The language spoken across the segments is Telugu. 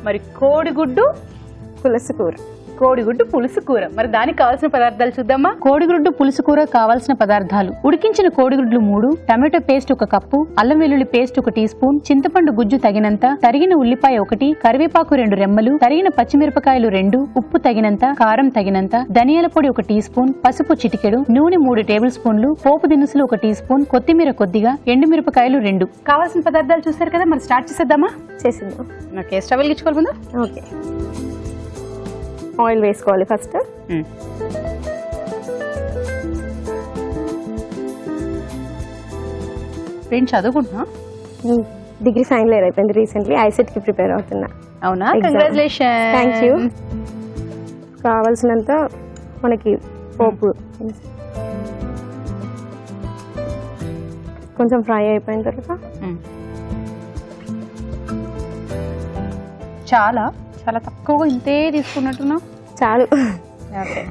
మరి కోడిగుడ్డు పులుసు కూర. కోడిగుడ్డు పులుసు కూర. మరి దానికి కావాల్సిన పదార్థాలు చూద్దామా. కోడిగుడ్డు పులుసు కూర కావాల్సిన పదార్థాలు: ఉడికించిన కోడిగుడ్లు 3, టమాటో పేస్ట్ 1 కప్పు, అల్లం వెల్లుల్లి పేస్ట్ 1 టీ స్పూన్, చింతపండు గుజ్జు తగినంత, తరిగిన ఉల్లిపాయ 1, కరివేపాకు 2 రెమ్మలు, తరిగిన పచ్చిమిరపకాయలు 2, ఉప్పు తగినంత, కారం తగినంత, ధనియాల పొడి 1 టీ స్పూన్, పసుపు చిటికెడు, నూనె 3 టేబుల్ స్పూన్లు, పోపు దినుసులు 1 టీ స్పూన్, కొత్తిమీర కొద్దిగా, ఎండుమిరపకాయలు 2. కావాల్సిన పదార్థాలు చూసారు కదా, మరి స్టార్ట్ చేసేద్దామా. చేసిద్దాం. ఓకే, స్టవ్ వెలిగించుకోవాలి ముందు. ఓకే, ఆయిల్ వేసుకోవాలి ఫస్ట్. ఫ్రెండ్ చదువుకుంటున్నా. డిగ్రీ ఫైనల్ ఇయర్ అయిపోయింది రీసెంట్లీ. ఐసెట్ కి ప్రిపేర్ అవుతున్నా. అవునా, కంగ్రాచులేషన్. Thank you. కావాల్సినంత మనకి పోపు కొంచెం ఫ్రై అయిపోయిన తర్వాత చాలా చాలా తక్కువగా ఇంతే తీసుకున్నట్టున్నా. చాలు. ఓకే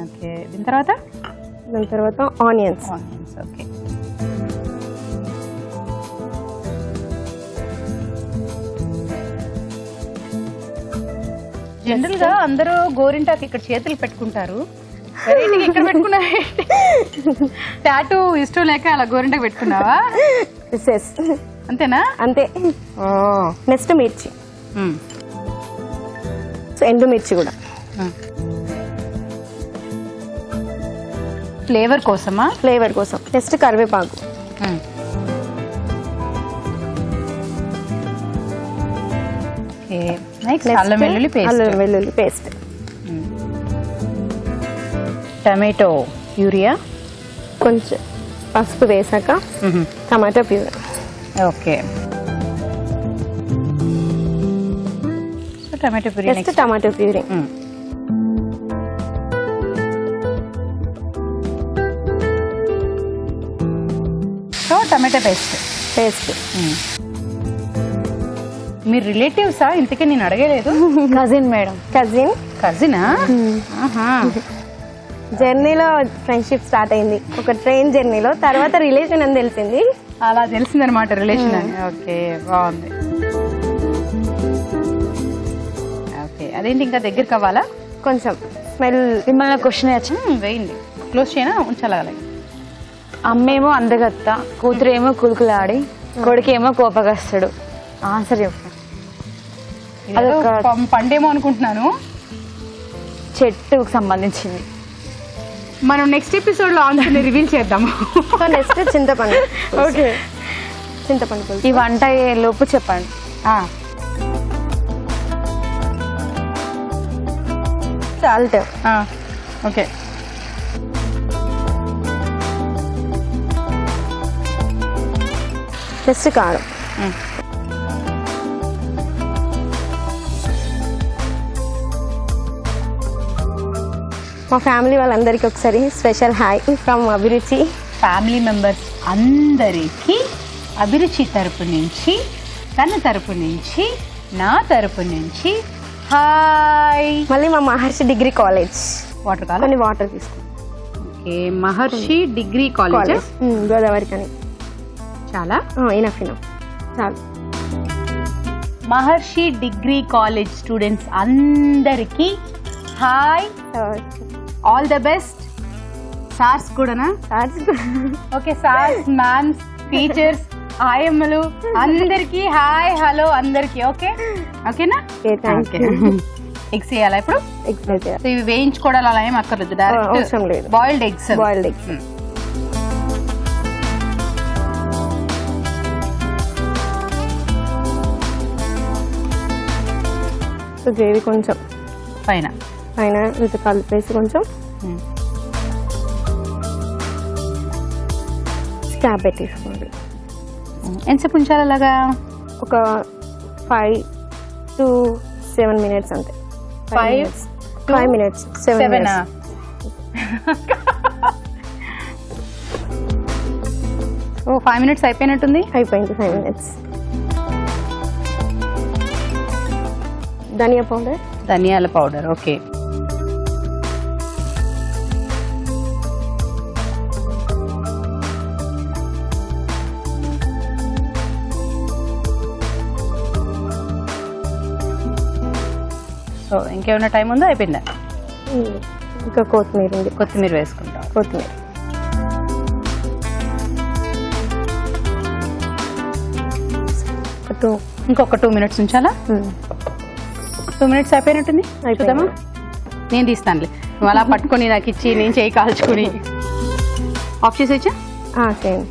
ఓకే, దీని తర్వాత ఆనియన్స్. ఓకే, జనరల్ గా అందరూ గోరింటాకు ఇక్కడ చేతులు పెట్టుకుంటారు. ఇక్కడ పెట్టుకున్నావా? టాటూ ఇష్టం లేక అలా గోరింటాకు పెట్టుకున్నావా? అంతేనా? అంతే. నెక్స్ట్ మిర్చి, ఎండు మిర్చి కూడా ఫ్లేవర్ కోసమా? ఫ్లేవర్ కోసం. నెక్స్ట్ కరివేపాకు. అల్లం వెల్లుల్లి పేస్ట్, టమాటో ప్యూరియా, కొంచెం పసుపు వేసాక tomato puree. Okay, tomato puree. Next tomato puree. So tomato paste. మీరు రిలేటివ్సా? ఇంతకీ నేను అడగలేదు. Cousin madam. కజినా? జర్నీలో ఫ్రెండ్షిప్ స్టార్ట్ అయింది, ఒక ట్రైన్ జర్నీలో. తర్వాత రిలేషన్ అని తెలిసింది. అలా తెలిసిందనమాట రిలేషన్ అని. ఓకే, బాగుంది. ఓకే, అదేంటి ఇంకా దగ్గర కావాలా? కొంచెం స్మెల్. మిమ్మల్ని క్వశ్చన్ వేయచ్చు? వేయండి. క్లోజ్ చేయనా ఉంచాలి? అలాగే. అమ్మేమో అందగత్త, కూతురేమో కులుకులాడి, కొడుకేమో కోపగస్తాడు. ఆన్సర్ చెప్పు. అదొక పండేమో అనుకుంటున్నాను. చెట్టుకు సంబంధించింది. మనం నెక్స్ట్ ఎపిసోడ్ లో ఆన్సర్ రివీల్ చేద్దాము. నెక్స్ట్ చింతపండు. ఓకే, చింతపండు. ఈ వంట లోపు చెప్పండి. సాల్ట్. ఓకే, నెక్స్ట్ కారం. మా ఫ్యామిలీ వాళ్ళందరికీ ఒకసారి స్పెషల్ హాయ్ ఫ్రమ్ అభిరుచి. ఫ్యామిలీ మెంబర్స్ అందరికీ అభిరుచి తరపు నుంచి, తన తరపు నుంచి, నా తరపు నుంచి హాయ్. మళ్ళీ మా మహర్షి డిగ్రీ కాలేజ్. వాటర్ కావాలి, కొన్ని వాటర్ తీసుకో. Okay, Maharshi degree college Godavari కానీ. చాలా ఇనఫ్ చాలు. మహర్షి డిగ్రీ కాలేజ్ స్టూడెంట్స్ అందరికీ hi, all the best. Sirs కూడానా? ఓకే, సార్స్, మ్యాన్స్, టీచర్స్, ఆయమ్మలు అందరికి హాయ్, హలో అందరికి. ఓకే, ఓకేనా? ఎగ్స్ వేయాలా ఇప్పుడు? ఇవి వేయించుకోవడాలు అలా ఏం అక్కర్లేదు, డైరెక్ట్ బాయిల్డ్ ఎగ్స్. గ్రేవీ కొంచెం పైన విత్ కలిపేసి కొంచెం స్టాప్ పెట్టేసుకోండి. ఎంతసేపు ఉంచాలి అలాగా? ఒక 5 to 7 minutes అంతే. 5 minutes 7 minutes. ఓ 5 minutes అయిపోయినట్టుంది. అయిపోయింది 5 minutes. ధనియాల పౌడర్. ఓకే, సో ఇంకేమైనా టైం ఉందో అయిపోయిందా? ఇంకా కొత్తిమీర ఉంది. కొత్తిమీర వేసుకుంటాం. కొత్తిమీర ఇంకొక 2 minutes ఉంచాలా? 2 minutes అయిపోయినట్టుంది. చూద్దామా? నేను తీస్తానులే, నువ్వు అలా పట్టుకొని నాకు ఇచ్చి నేను చేయి కాల్చుకుని. ఆఫ్ చేసేచ్చా? సేమ్.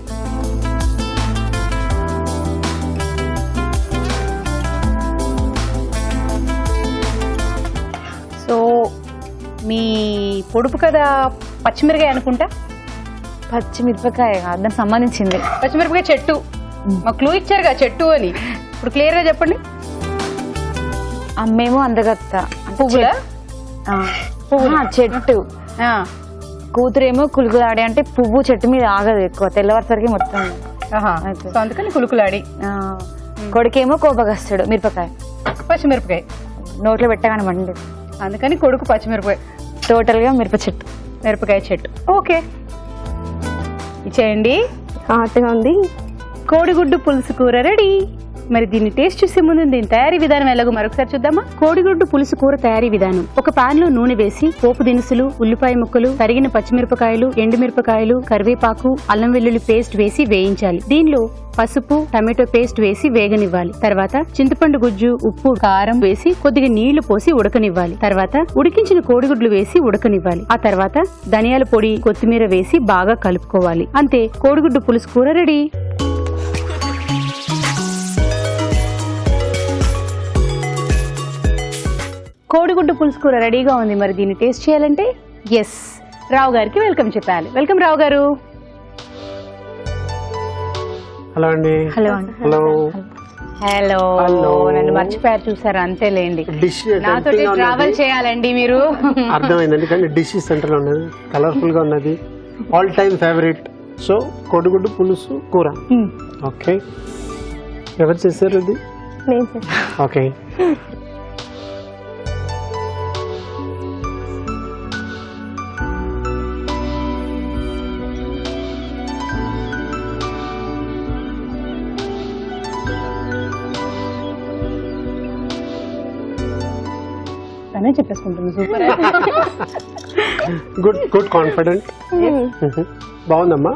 సో మీ పొడుపు కదా పచ్చిమిరకాయ అనుకుంటా. పచ్చిమిరపకాయ దానికి సంబంధించింది. పచ్చిమిరపకాయ చెట్టు. మా క్లూ ఇచ్చారుగా చెట్టు అని. ఇప్పుడు క్లియర్ గా చెప్పండి. అమ్మేమో అందగత్త. పువ్వులా? చెట్టు. కూతురేమో కులుకులాడి అంటే పువ్వు చెట్టు మీద ఆగదు ఎక్కువ, తెల్లవారుసరికి మొత్తం. సో అందుకని కులుకులాడి. కొడుకేమో కోపగస్తాడు. మిరపకాయ. పచ్చిమిరపకాయ నోట్లో పెట్టగానే మండి, అందుకని కొడుకు పచ్చిమిరపకాయ. టోటల్ గా మిరప చెట్టు, మిరపకాయ చెట్టు. ఓకే, ఇచ్చేయండి. హాట్గా ఉంది. కోడిగుడ్డు పులుసు కూర రెడీ. మరి దీన్ని టేస్ట్ చూసే ముందు దీని తయారీ విధానం ఎలాగో మరొకసారి చూద్దామా? కోడిగుడ్డు పులుసు కూర తయారీ విధానం. ఒక పాన్ లో నూనె వేసి పోపు దినుసులు, ఉల్లిపాయ ముక్కలు, తరిగిన పచ్చిమిరపకాయలు, ఎండుమిరపకాయలు, కరివేపాకు, అల్లం వెల్లుల్లి పేస్ట్ వేసి వేయించాలి. దీనిలో పసుపు, టమాటో పేస్ట్ వేసి వేగనివ్వాలి. తర్వాత చింతపండు గుజ్జు, ఉప్పు, కారం వేసి కొద్దిగా నీళ్లు పోసి ఉడకనివ్వాలి. తర్వాత ఉడికించిన కోడిగుడ్లు వేసి ఉడకనివ్వాలి. ఆ తర్వాత ధనియాల పొడి, కొత్తిమీర వేసి బాగా కలుపుకోవాలి. అంతే, కోడిగుడ్డు పులుసు కూర రెడీ. కోడిగుడ్డు పులుసు కూర రెడీగా ఉంది. మరి దీన్ని టేస్ట్ చేయాలంటే ఎస్, రావు గారికి వెల్కమ్ చెప్పాలి. వెల్కమ్ రావు గారు. హలో అండి. Hello hello hello. హలో. నన్ను మర్చిపోయారు చూసారు, అంతేలేండి. డిష్ నాతో ట్రావెల్ చేయాలండి మీరు. అర్థమైందండి, కానీ డిష్ సెంటర్ లో ఉన్నది, కలర్ఫుల్ గా ఉన్నది, ఆల్ టైమ్ ఫేవరెట్. సో కోడిగుడ్డు పులుసు కూర. ఓకే, ఎవరు చేశారు ఇది? ఓకే, తనే చెప్పేసుకుంటుంది. సూపర్. Good good, confident. బాగుందమ్మా.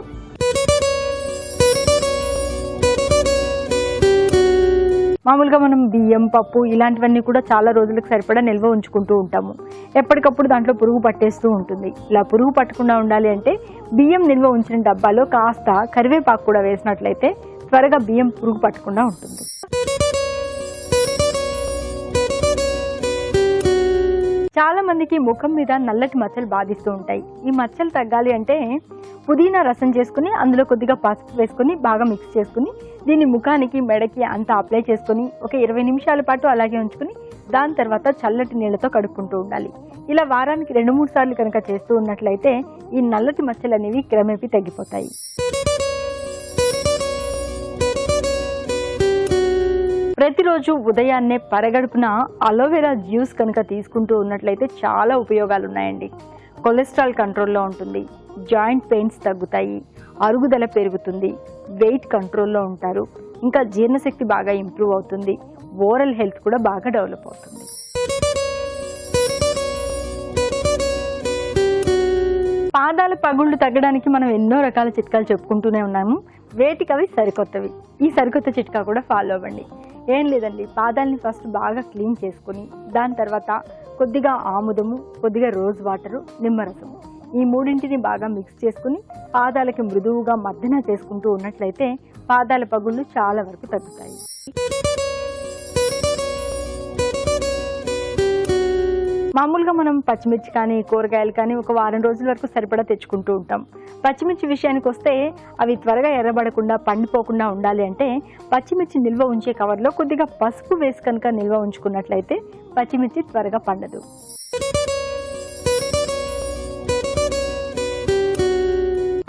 మామూలుగా మనం బియ్యం, పప్పు ఇలాంటివన్నీ కూడా చాలా రోజులకు సరిపడా నిల్వ ఉంచుకుంటూ ఉంటాము. ఎప్పటికప్పుడు దాంట్లో పురుగు పట్టేస్తూ ఉంటుంది. ఇలా పురుగు పట్టకుండా ఉండాలి అంటే బియ్యం నిల్వ ఉంచిన డబ్బాలో కాస్త కరివేపాకు కూడా వేసినట్లయితే త్వరగా బియ్యం పురుగు పట్టకుండా ఉంటుంది. చాలా మందికి ముఖం మీద నల్లటి మచ్చలు బాధిస్తూ ఉంటాయి. ఈ మచ్చలు తగ్గాలి అంటే పుదీనా రసం చేసుకుని అందులో కొద్దిగా పసుపు వేసుకుని బాగా మిక్స్ చేసుకుని దీన్ని ముఖానికి, మెడకి అంతా అప్లై చేసుకుని ఒక 20 నిమిషాల పాటు అలాగే ఉంచుకుని దాని తర్వాత చల్లటి నీళ్లతో కడుక్కుంటూ ఉండాలి. ఇలా వారానికి 2-3 సార్లు కనుక చేస్తూ ఉన్నట్లయితే ఈ నల్లటి మచ్చలు అనేవి క్రమేపీ తగ్గిపోతాయి. ప్రతిరోజు ఉదయాన్నే పరగడుపున అలోవెరా జ్యూస్ కనుక తీసుకుంటూ ఉన్నట్లయితే చాలా ఉపయోగాలు ఉన్నాయండి. కొలెస్ట్రాల్ కంట్రోల్లో ఉంటుంది, జాయింట్ పెయిన్స్ తగ్గుతాయి, అరుగుదల పెరుగుతుంది, వెయిట్ కంట్రోల్లో ఉంటారు, ఇంకా జీర్ణశక్తి బాగా ఇంప్రూవ్ అవుతుంది, ఓరల్ హెల్త్ కూడా బాగా డెవలప్ అవుతుంది. పాదాల పగుళ్ళు తగ్గడానికి మనం ఎన్నో రకాల చిట్కాలు చెప్పుకుంటూనే ఉన్నాము. వేటికి అవి సరికొత్తవి. ఈ సరికొత్త చిట్కా కూడా ఫాలో అవ్వండి. ఏం లేదండి, పాదాలని ఫస్ట్ బాగా క్లీన్ చేసుకుని దాని తర్వాత కొద్దిగా ఆముదము, కొద్దిగా రోజ్ వాటరు, నిమ్మరసము ఈ మూడింటిని బాగా మిక్స్ చేసుకుని పాదాలకి మృదువుగా మర్దన చేసుకుంటూ ఉన్నట్లయితే పాదాల పగుళ్ళు చాలా వరకు తగ్గుతాయి. మామూలుగా మనం పచ్చిమిర్చి కానీ కూరగాయలు కానీ ఒక వారం రోజుల వరకు సరిపడా తెచ్చుకుంటూ ఉంటాం. పచ్చిమిర్చి విషయానికి వస్తే అవి త్వరగా ఎర్రబడకుండా, పండిపోకుండా ఉండాలి అంటే పచ్చిమిర్చి నిల్వ ఉంచే కవర్లో కొద్దిగా పసుపు వేసి కనుక నిల్వ ఉంచుకున్నట్లయితే పచ్చిమిర్చి త్వరగా పండదు.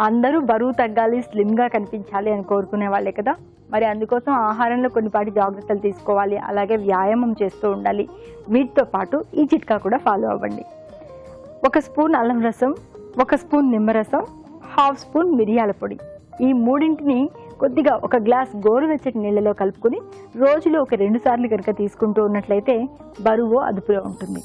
అందరూ బరువు తగ్గాలి, స్లిమ్గా కనిపించాలి అని కోరుకునే వాళ్ళే కదా. మరి అందుకోసం ఆహారంలో కొన్నిపాటి జాగ్రత్తలు తీసుకోవాలి, అలాగే వ్యాయామం చేస్తూ ఉండాలి. వీటితో పాటు ఈ చిట్కా కూడా ఫాలో అవ్వండి. 1 స్పూన్ అల్లం రసం, 1 స్పూన్ నిమ్మరసం, 1/2 స్పూన్ మిరియాల పొడి ఈ మూడింటిని కొద్దిగా ఒక గ్లాస్ గోరువెచ్చటి నీళ్ళలో కలుపుకొని రోజులో ఒక 2 సార్లు కనుక తీసుకుంటూ ఉన్నట్లయితే బరువు అదుపులో ఉంటుంది.